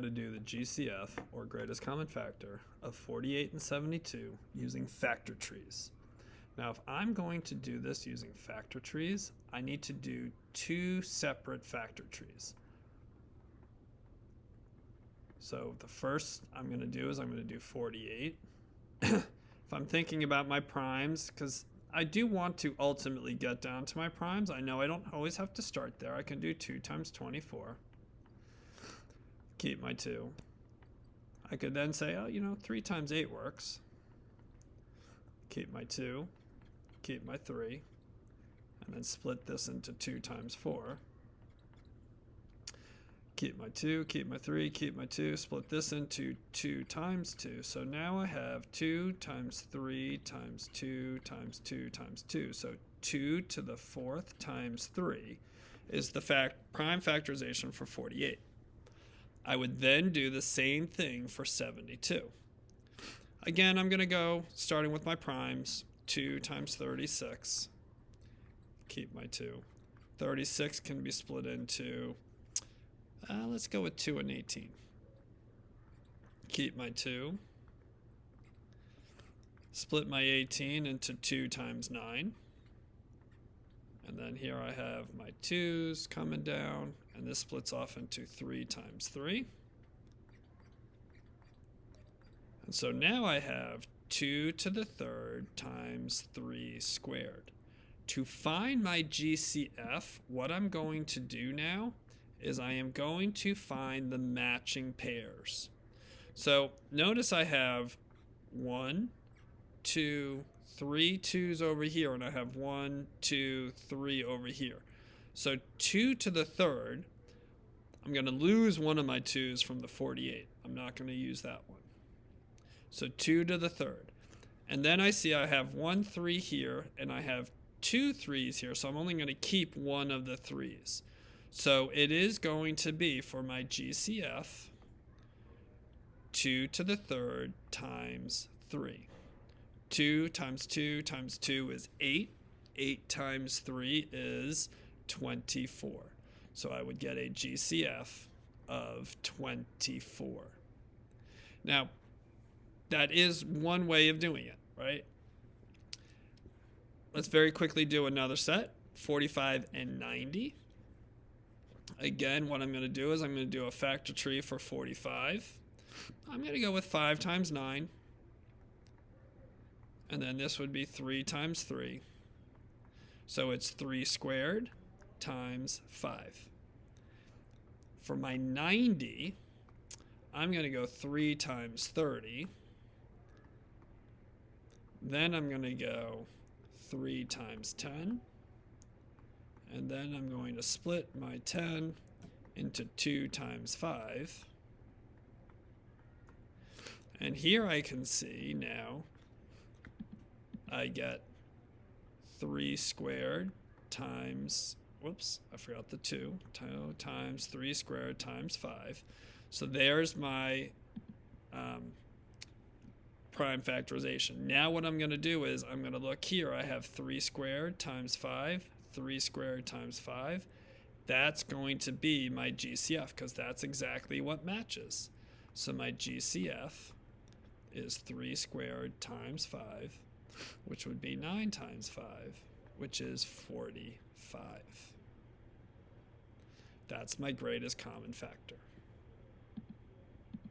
how to do the GCF, or greatest common factor, of 48 and 72 using factor trees. Now, if I'm going to do this using factor trees, I need to do two separate factor trees. So the first I'm going to do is I'm going to do 48. If I'm thinking about my primes, because I do want to ultimately get down to my primes. I know I don't always have to start there. I can do 2 times 24. Keep my 2. I could then say, oh, 3 times 8 works. Keep my 2. Keep my 3. And then split this into 2 times 4. Keep my 2, keep my 3, keep my 2, split this into 2 times 2. So now I have 2 times 3 times 2 times 2 times 2. So 2 to the 4th times 3 is the prime factorization for 48. I would then do the same thing for 72. Again, I'm going to go starting with my primes, 2 times 36. Keep my 2. 36 can be split into... let's go with 2 and 18. Keep my 2. Split my 18 into 2 times 9. And then here I have my 2's coming down. And this splits off into 3 times 3. And so now I have 2 to the 3rd times 3 squared. To find my GCF, what I'm going to do now is I am going to find the matching pairs. So notice I have 1, 2, 3 2's over here, and I have 1, 2, 3 over here. So 2 to the 3rd, I'm going to lose one of my 2's from the 48. I'm not going to use that one. So 2 to the 3rd. And then I see I have 1 3 here, and I have 2 3's here, so I'm only going to keep one of the 3's. So it is going to be, for my GCF, 2 to the 3rd times 3. 2 times 2 times 2 is 8. 8 times 3 is 24. So I would get a GCF of 24. Now, that is one way of doing it, right? Let's very quickly do another set, 45 and 90. Again, what I'm going to do is I'm going to do a factor tree for 45. I'm going to go with 5 times 9. And then this would be 3 times 3. So it's 3 squared times 5. For my 90, I'm going to go 3 times 30. Then I'm going to go 3 times 10. And then I'm going to split my 10 into 2 times 5. And here I can see now I get 3 squared times, whoops, I forgot the 2, times 3 squared times 5. So there's my prime factorization. Now what I'm going to do is I'm going to look here. I have 3 squared times 5. 3 squared times 5. That's going to be my GCF, because that's exactly what matches. So my GCF is 3 squared times 5, which would be 9 times 5, which is 45. That's my greatest common factor.